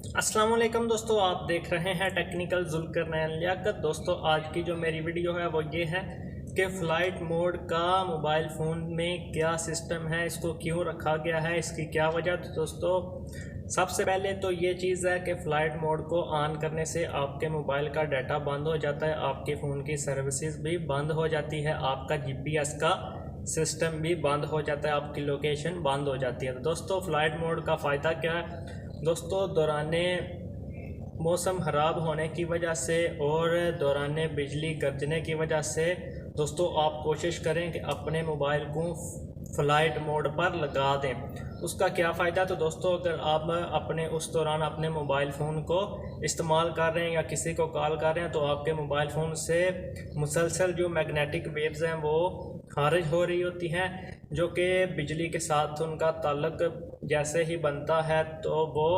अस्सलाम वालेकुम दोस्तों, आप देख रहे हैं टेक्निकल जुल्करनैन लियाकत। दोस्तों आज की जो मेरी वीडियो है वो ये है कि फ़्लाइट मोड का मोबाइल फ़ोन में क्या सिस्टम है, इसको क्यों रखा गया है, इसकी क्या वजह। तो दोस्तों सबसे पहले तो ये चीज़ है कि फ़्लाइट मोड को ऑन करने से आपके मोबाइल का डाटा बंद हो जाता है, आपके फ़ोन की सर्विसेज भी बंद हो जाती है, आपका GPS का सिस्टम भी बंद हो जाता है, आपकी लोकेशन बंद हो जाती है। तो दोस्तों फ़्लाइट मोड का फ़ायदा क्या है दोस्तों, दौराने मौसम ख़राब होने की वजह से और दौराने बिजली गरजने की वजह से दोस्तों आप कोशिश करें कि अपने मोबाइल को फ़्लाइट मोड पर लगा दें। उसका क्या फ़ायदा, तो दोस्तों अगर आप अपने उस दौरान अपने मोबाइल फ़ोन को इस्तेमाल कर रहे हैं या किसी को कॉल कर रहे हैं तो आपके मोबाइल फ़ोन से मुसलसल जो मैग्नेटिक वेव्स हैं वो खारिज हो रही होती हैं, जो कि बिजली के साथ उनका ताल्लुक जैसे ही बनता है तो वो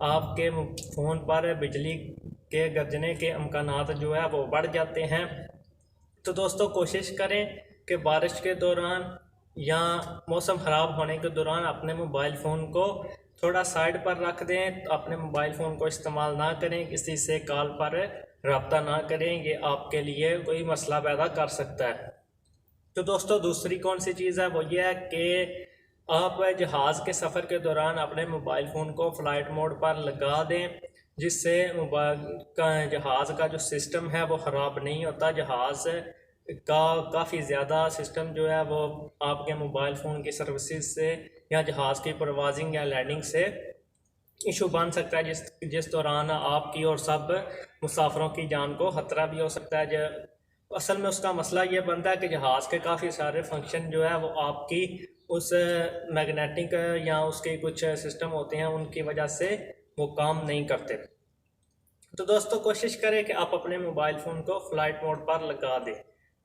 आपके फ़ोन पर बिजली के गरजने के इम्कानात जो है वो बढ़ जाते हैं। तो दोस्तों कोशिश करें कि बारिश के दौरान या मौसम ख़राब होने के दौरान अपने मोबाइल फ़ोन को थोड़ा साइड पर रख दें, अपने मोबाइल फ़ोन को इस्तेमाल ना करें, किसी से कॉल पर रब्ता ना करें, ये आपके लिए कोई मसला पैदा कर सकता है। तो दोस्तों दूसरी कौन सी चीज़ है वो ये है कि आप जहाज़ के सफ़र के दौरान अपने मोबाइल फ़ोन को फ़्लाइट मोड पर लगा दें, जिससे मोबाइल का जहाज़ का जो सिस्टम है वो ख़राब नहीं होता। जहाज़ का काफ़ी ज़्यादा सिस्टम जो है वो आपके मोबाइल फ़ोन की सर्विसेज से या जहाज़ की परवाजिंग या लैंडिंग से इशू बन सकता है, जिस दौरान आपकी और सब मुसाफिरों की जान को ख़तरा भी हो सकता है। असल में उसका मसला ये बनता है कि जहाज़ के काफ़ी सारे फंक्शन जो है वो आपकी उस मैग्नेटिक या उसके कुछ सिस्टम होते हैं उनकी वजह से वो काम नहीं करते। तो दोस्तों कोशिश करें कि आप अपने मोबाइल फ़ोन को फ़्लाइट मोड पर लगा दें।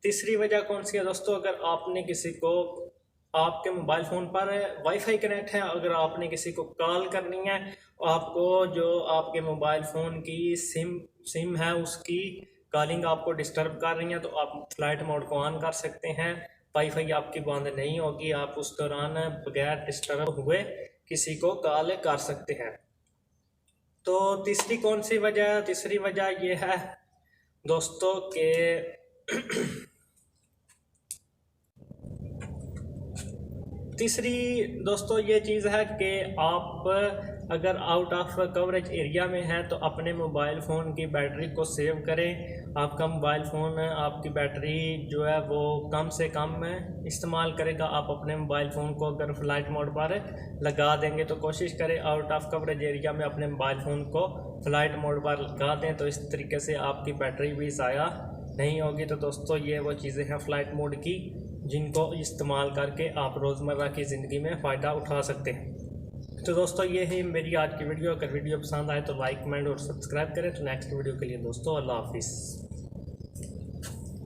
तीसरी वजह कौन सी है दोस्तों, अगर आपने किसी को आपके मोबाइल फ़ोन पर वाईफाई कनेक्ट है, अगर आपने किसी को कॉल करनी है, आपको जो आपके मोबाइल फ़ोन की सिम है उसकी कॉलिंग आपको डिस्टर्ब कर रही है, तो आप फ़्लाइट मोड को ऑन कर सकते हैं। वाईफाई आपकी बंद नहीं होगी, आप उस दौरान बगैर डिस्टर्ब हुए किसी को कॉल कर सकते हैं। तो तीसरी कौन सी वजह है, तीसरी वजह ये है दोस्तों के तीसरी दोस्तों ये चीज़ है कि आप अगर आउट ऑफ कवरेज एरिया में हैं तो अपने मोबाइल फ़ोन की बैटरी को सेव करें। आपका मोबाइल फ़ोन आपकी बैटरी जो है वो कम से कम इस्तेमाल करेगा। आप अपने मोबाइल फ़ोन को अगर फ़्लाइट मोड पर लगा देंगे तो कोशिश करें आउट ऑफ कवरेज एरिया में अपने मोबाइल फ़ोन को फ़्लाइट मोड पर लगा दें, तो इस तरीके से आपकी बैटरी भी ज़ाया नहीं होगी। तो दोस्तों ये वो चीज़ें हैं फ़्लाइट मोड की जिनको इस्तेमाल करके आप रोज़मर्रा की ज़िंदगी में फ़ायदा उठा सकते हैं। तो दोस्तों ये है मेरी आज की वीडियो। अगर वीडियो पसंद आए तो लाइक, कमेंट और सब्सक्राइब करें। तो नेक्स्ट वीडियो के लिए दोस्तों अल्लाह हाफिज़।